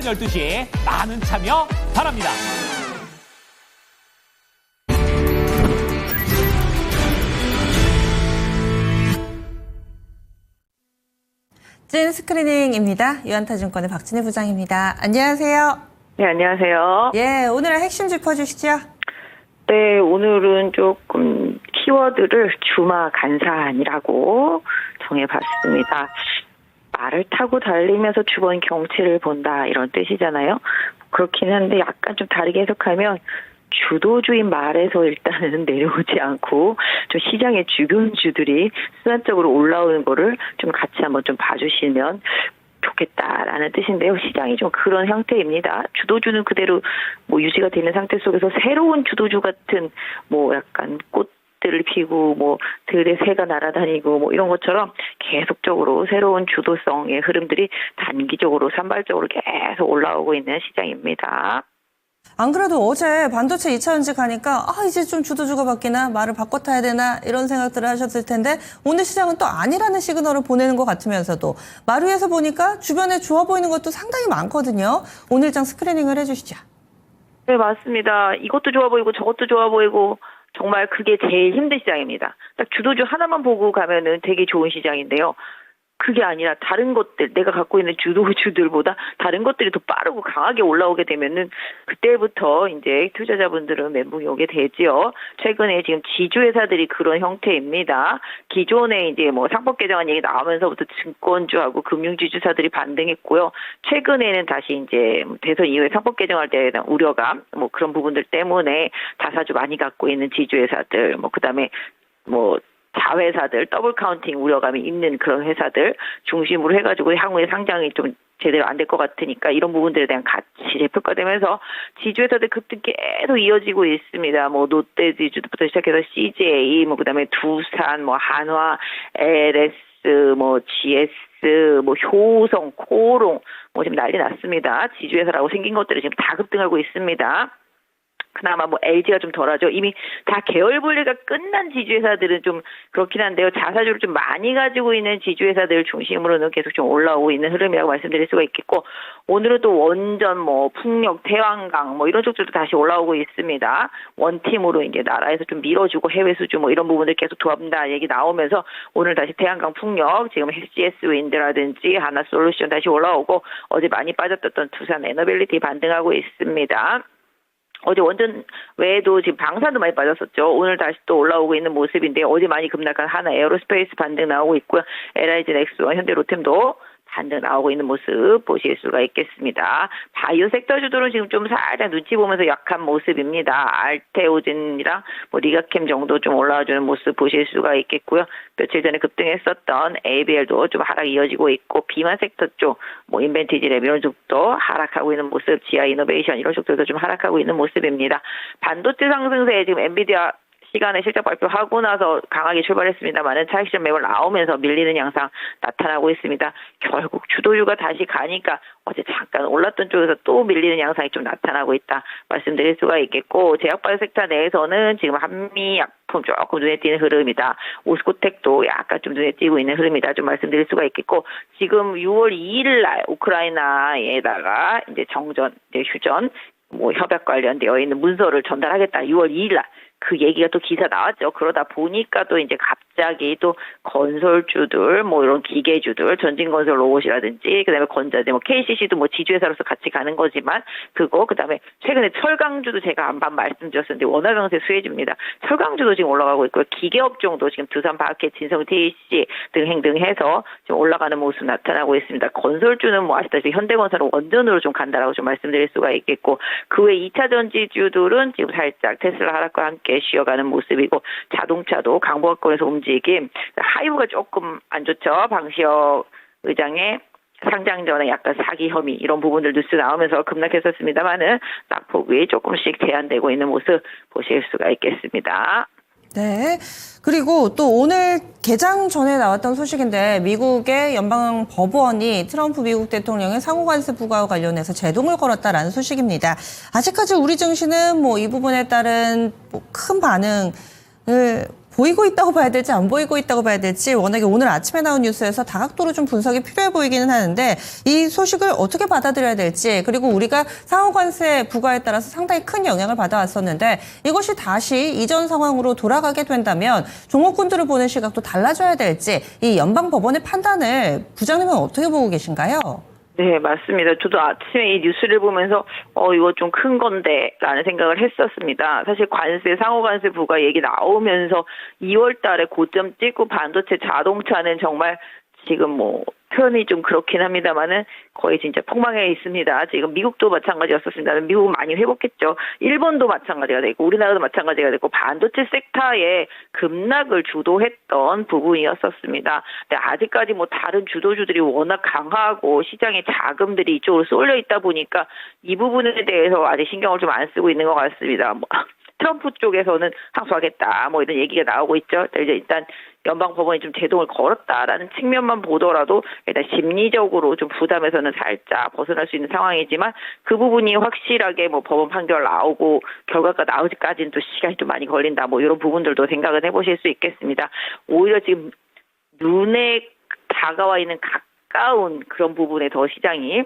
12시 많은 참여 바랍니다. 찐 스크리닝입니다. 유한타증권의 박진혜 부장입니다. 안녕하세요. 네, 안녕하세요. 예, 오늘의 핵심 짚어주시죠. 네, 오늘은 조금 키워드를 주마 간산이라고 정해봤습니다. 말을 타고 달리면서 주변 경치를 본다 이런 뜻이잖아요. 그렇긴 한데 약간 좀 다르게 해석하면 주도주인 말에서 일단은 내려오지 않고 좀 시장의 주변주들이 순환적으로 올라오는 거를 좀 같이 한번 좀 봐주시면 좋겠다라는 뜻인데요. 시장이 좀 그런 형태입니다. 주도주는 그대로 뭐 유지가 되는 상태 속에서 새로운 주도주 같은 뭐 약간 꽃들을 피고 뭐 들에 새가 날아다니고 뭐 이런 것처럼 계속적으로 새로운 주도성의 흐름들이 단기적으로 산발적으로 계속 올라오고 있는 시장입니다. 안 그래도 어제 반도체 2차 전지 가니까 이제 좀 주도주가 바뀌나 말을 바꿔 타야 되나 이런 생각들을 하셨을 텐데 오늘 시장은 또 아니라는 시그널을 보내는 것 같으면서도 마루에서 보니까 주변에 좋아 보이는 것도 상당히 많거든요. 오늘장 스크리닝을 해주시죠. 네, 맞습니다. 이것도 좋아 보이고 저것도 좋아 보이고 정말 그게 제일 힘든 시장입니다. 딱 주도주 하나만 보고 가면은 되게 좋은 시장인데요. 그게 아니라 다른 것들, 내가 갖고 있는 주도주들보다 다른 것들이 더 빠르고 강하게 올라오게 되면은 그때부터 이제 투자자분들은 멘붕이 오게 되지요. 최근에 지금 지주회사들이 그런 형태입니다. 기존에 이제 뭐 상법 개정안 얘기 나오면서부터 증권주하고 금융지주사들이 반등했고요. 최근에는 다시 이제 대선 이후에 상법 개정할 때에 대한 우려감, 뭐 그런 부분들 때문에 다사주 많이 갖고 있는 지주회사들, 뭐 그다음에 뭐 자회사들, 더블 카운팅 우려감이 있는 그런 회사들 중심으로 해가지고 향후에 상장이 좀 제대로 안 될 것 같으니까 이런 부분들에 대한 가치 재평가되면서 지주회사들 급등 계속 이어지고 있습니다. 뭐 롯데지주부터 시작해서 CJ, 뭐 그다음에 두산, 뭐 한화, LS, 뭐 GS, 뭐 효성, 코롱, 뭐 지금 난리 났습니다. 지주회사라고 생긴 것들이 지금 다 급등하고 있습니다. 그나마 뭐 LG가 좀 덜하죠. 이미 다 계열 분리가 끝난 지주회사들은 좀 그렇긴 한데요. 자사주를 좀 많이 가지고 있는 지주회사들 중심으로는 계속 좀 올라오고 있는 흐름이라고 말씀드릴 수가 있겠고 오늘은 또 원전, 뭐 풍력, 태양광 뭐 이런 쪽들도 다시 올라오고 있습니다. 원팀으로 이제 나라에서 좀 밀어주고 해외 수주 뭐 이런 부분들 계속 도와준다 얘기 나오면서 오늘 다시 태양광, 풍력, 지금 HGS 윈드라든지 하나솔루션 다시 올라오고 어제 많이 빠졌던 두산 에너빌리티 반등하고 있습니다. 어제 원전 외에도 지금 방사도 많이 빠졌었죠. 오늘 다시 또 올라오고 있는 모습인데 어제 많이 급락한 하나 에어로스페이스 반등 나오고 있고요. LIG 넥스와 현대 로템도 반등 나오고 있는 모습 보실 수가 있겠습니다. 바이오 섹터 주들은 지금 좀 살짝 눈치 보면서 약한 모습입니다. 알테오젠이랑 뭐 리가캠 정도 좀 올라와주는 모습 보실 수가 있겠고요. 며칠 전에 급등했었던 ABL도 좀 하락 이어지고 있고 비만 섹터 쪽, 뭐 인벤티지 랩 이런 쪽도 하락하고 있는 모습, 지아 이노베이션 이런 쪽들도 좀 하락하고 있는 모습입니다. 반도체 상승세에 지금 엔비디아 시간에 실적 발표하고 나서 강하게 출발했습니다만은 차익 실현 매물 나오면서 밀리는 양상 나타나고 있습니다. 결국 주도주가 다시 가니까 어제 잠깐 올랐던 쪽에서 또 밀리는 양상이 좀 나타나고 있다 말씀드릴 수가 있겠고 제약바이오 섹터 내에서는 지금 한미약품 조금 눈에 띄는 흐름이다. 오스코텍도 약간 좀 눈에 띄고 있는 흐름이다 좀 말씀드릴 수가 있겠고 지금 6월 2일 날 우크라이나에다가 이제 정전, 이제 휴전 뭐 협약 관련되어 있는 문서를 전달하겠다. 6월 2일 날. 그 얘기가 또 기사 나왔죠. 그러다 보니까 또 이제 갑자기 또 건설주들, 뭐 이런 기계주들, 전진건설 로봇이라든지, 그 다음에 건자재, 뭐 KCC도 뭐 지주회사로서 같이 가는 거지만, 그거, 그 다음에 최근에 철강주도 제가 한번 말씀드렸었는데, 원화병세 수혜주입니다. 철강주도 지금 올라가고 있고요. 기계업종도 지금 두산바켓, 진성 TC 등해서 지금 올라가는 모습 나타나고 있습니다. 건설주는 뭐 아시다시피 현대건설은 원전으로 좀 간다라고 좀 말씀드릴 수가 있겠고, 그 외 2차 전지주들은 지금 살짝 테슬라 하락과 함께 쉬어가는 모습이고 자동차도 강보합권에서 움직임 하이브가 조금 안 좋죠. 방시혁 의장의 상장 전에 약간 사기 혐의 이런 부분들 뉴스 나오면서 급락했었습니다만은 낙폭이 조금씩 제한되고 있는 모습 보실 수가 있겠습니다. 네. 그리고 또 오늘 개장 전에 나왔던 소식인데 미국의 연방법원이 트럼프 미국 대통령의 상호관세 부과와 관련해서 제동을 걸었다라는 소식입니다. 아직까지 우리 증시는 뭐 이 부분에 따른 큰 반응을 보이고 있다고 봐야 될지 안 보이고 있다고 봐야 될지 워낙에 오늘 아침에 나온 뉴스에서 다각도로 좀 분석이 필요해 보이기는 하는데 이 소식을 어떻게 받아들여야 될지 그리고 우리가 상호관세 부과에 따라서 상당히 큰 영향을 받아왔었는데 이것이 다시 이전 상황으로 돌아가게 된다면 종목군들을 보는 시각도 달라져야 될지 이 연방법원의 판단을 부장님은 어떻게 보고 계신가요? 네, 맞습니다. 저도 아침에 이 뉴스를 보면서 이거 좀 큰 건데 라는 생각을 했었습니다. 사실 상호관세 부과 얘기 나오면서 2월 달에 고점 찍고 반도체 자동차는 정말 지금 뭐 표현이 좀 그렇긴 합니다만은 거의 진짜 폭망해 있습니다. 지금 미국도 마찬가지였었습니다. 미국은 많이 회복했죠. 일본도 마찬가지가 되고 우리나라도 마찬가지가 되고 반도체 섹터의 급락을 주도했던 부분이었었습니다. 근데 아직까지 뭐 다른 주도주들이 워낙 강하고 시장에 자금들이 이쪽으로 쏠려 있다 보니까 이 부분에 대해서 아직 신경을 좀 안 쓰고 있는 것 같습니다. 뭐 트럼프 쪽에서는 항소하겠다 뭐 이런 얘기가 나오고 있죠. 이제 일단 연방법원이 좀 제동을 걸었다라는 측면만 보더라도 일단 심리적으로 좀 부담에서는 살짝 벗어날 수 있는 상황이지만 그 부분이 확실하게 뭐 법원 판결 나오고 결과가 나오기까지는 또 시간이 좀 많이 걸린다 뭐 이런 부분들도 생각을 해보실 수 있겠습니다. 오히려 지금 눈에 다가와 있는 가까운 그런 부분에 더 시장이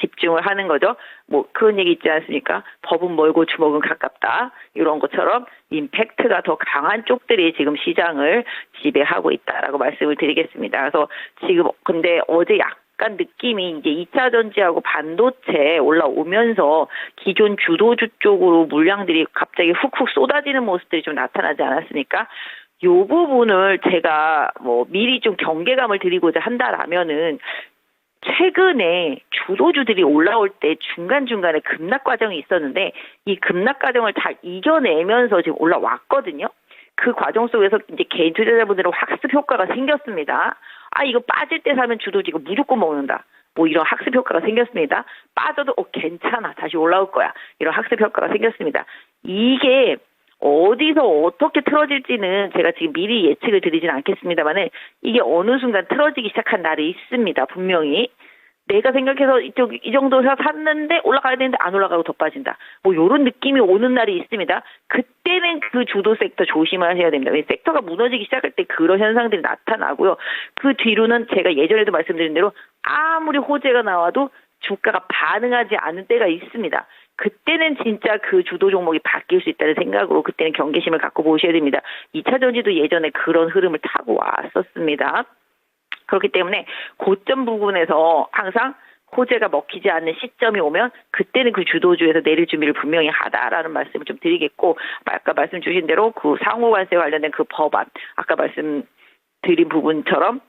집중을 하는 거죠. 뭐 그런 얘기 있지 않습니까? 법은 멀고 주먹은 가깝다. 이런 것처럼 임팩트가 더 강한 쪽들이 지금 시장을 지배하고 있다라고 말씀을 드리겠습니다. 그래서 지금 근데 어제 약간 느낌이 이제 2차 전지하고 반도체 올라오면서 기존 주도주 쪽으로 물량들이 갑자기 훅훅 쏟아지는 모습들이 좀 나타나지 않았습니까? 요 부분을 제가 뭐 미리 좀 경계감을 드리고자 한다라면은 최근에 주도주들이 올라올 때 중간중간에 급락 과정이 있었는데 이 급락 과정을 다 이겨내면서 지금 올라왔거든요. 그 과정 속에서 이제 개인 투자자분들은 학습 효과가 생겼습니다. 이거 빠질 때 사면 주도주 이거 무조건 먹는다. 뭐 이런 학습 효과가 생겼습니다. 빠져도 괜찮아. 다시 올라올 거야. 이런 학습 효과가 생겼습니다. 이게 어디서 어떻게 틀어질지는 제가 지금 미리 예측을 드리진 않겠습니다만은 이게 어느 순간 틀어지기 시작한 날이 있습니다. 분명히. 내가 생각해서 이 정도에서 샀는데 올라가야 되는데 안 올라가고 더 빠진다. 뭐 이런 느낌이 오는 날이 있습니다. 그때는 그 주도 섹터 조심하셔야 됩니다. 섹터가 무너지기 시작할 때 그런 현상들이 나타나고요. 그 뒤로는 제가 예전에도 말씀드린 대로 아무리 호재가 나와도 주가가 반응하지 않은 때가 있습니다. 그때는 진짜 그 주도 종목이 바뀔 수 있다는 생각으로 그때는 경계심을 갖고 보셔야 됩니다. 2차 전지도 예전에 그런 흐름을 타고 왔었습니다. 그렇기 때문에 고점 부분에서 항상 호재가 먹히지 않는 시점이 오면 그때는 그 주도주에서 내릴 준비를 분명히 하다라는 말씀을 좀 드리겠고 아까 말씀 주신 대로 그 상호관세 관련된 그 법안 아까 말씀드린 부분처럼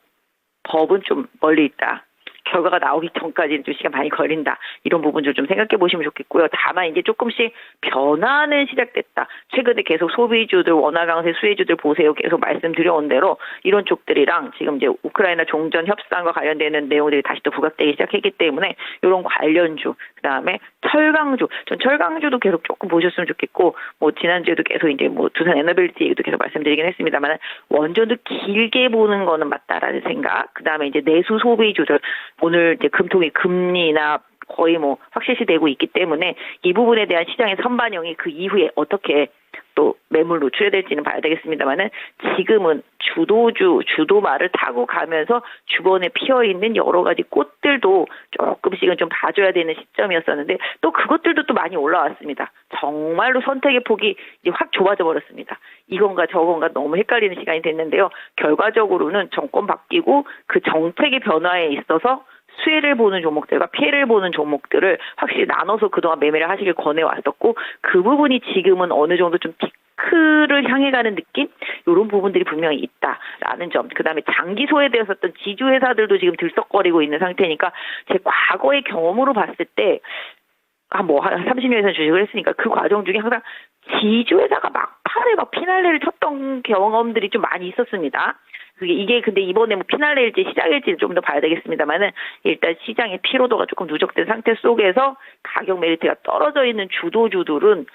법은 좀 멀리 있다. 결과가 나오기 전까지는 좀 시간 많이 걸린다. 이런 부분들 좀 생각해 보시면 좋겠고요. 다만 이제 조금씩 변화는 시작됐다. 최근에 계속 소비주들, 원화 강세 수혜주들 보세요. 계속 말씀드려온 대로 이런 쪽들이랑 지금 이제 우크라이나 종전 협상과 관련되는 내용들이 다시 또 부각되기 시작했기 때문에 이런 관련주, 그다음에 철강주, 전 철강주도 계속 조금 보셨으면 좋겠고 뭐 지난주에도 계속 이제 뭐 두산 에너빌리티 얘기도 계속 말씀드리긴 했습니다만 원전도 길게 보는 거는 맞다라는 생각. 그다음에 이제 내수 소비주들 오늘 이제 금통위 금리나 거의 뭐 확실시되고 있기 때문에 이 부분에 대한 시장의 선반영이 그 이후에 어떻게 또 매물 노출이 될지는 봐야 되겠습니다만은 지금은 주도말을 타고 가면서 주변에 피어있는 여러 가지 꽃들도 조금씩은 좀 봐줘야 되는 시점이었었는데 또 그것들도 또 많이 올라왔습니다. 정말로 선택의 폭이 이제 확 좁아져 버렸습니다. 이건가 저건가 너무 헷갈리는 시간이 됐는데요. 결과적으로는 정권 바뀌고 그 정책의 변화에 있어서 수혜를 보는 종목들과 피해를 보는 종목들을 확실히 나눠서 그동안 매매를 하시길 권해왔었고 그 부분이 지금은 어느 정도 좀 피크를 향해 가는 느낌? 이런 부분들이 분명히 있다라는 점. 그다음에 장기 소외되었었던 지주회사들도 지금 들썩거리고 있는 상태니까 제 과거의 경험으로 봤을 때 한 30년 이상 주식을 했으니까 그 과정 중에 항상 지주회사가 막판에 피날레를 쳤던 경험들이 좀 많이 있었습니다. 이게 근데 이번에 피날레일지 시작일지 좀 더 봐야 되겠습니다만은 일단 시장의 피로도가 조금 누적된 상태 속에서 가격 메리트가 떨어져 있는 주도주들은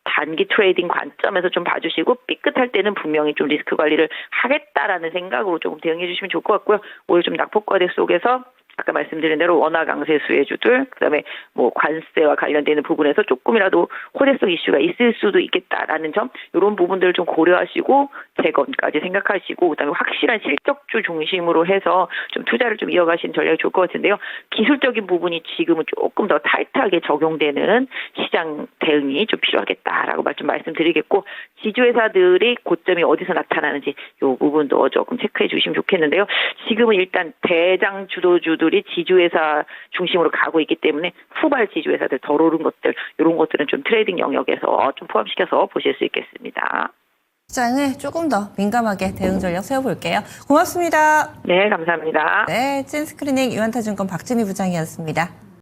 단기 트레이딩 관점에서 좀 봐주시고 삐끗할 때는 분명히 좀 리스크 관리를 하겠다라는 생각으로 조금 대응해 주시면 좋을 것 같고요. 오히려 좀 낙폭과대 속에서 아까 말씀드린 대로 원화 강세 수혜주들, 그다음에 뭐 관세와 관련되는 부분에서 조금이라도 호재성 이슈가 있을 수도 있겠다라는 점, 이런 부분들을 좀 고려하시고 재건까지 생각하시고, 그다음에 확실한 실적주 중심으로 해서 좀 투자를 좀 이어가시는 전략이 좋을 것 같은데요. 기술적인 부분이 지금은 조금 더 타이트하게 적용되는 시장 대응이 좀 필요하겠다라고 말씀드리겠고, 지주회사들이 고점이 어디서 나타나는지 이 부분도 조금 체크해 주시면 좋겠는데요. 지금은 일단 대장 주도주들이 지주회사 중심으로 가고 있기 때문에 후발 지주회사들 덜 오른 것들, 이런 것들은 좀 트레이딩 영역에서 좀 포함시켜서 보실 수 있겠습니다. 시장에 조금 더 민감하게 대응 전략 세워볼게요. 고맙습니다. 네, 감사합니다. 네, 찐스크리닝 유한타증권 박진희 부장이었습니다.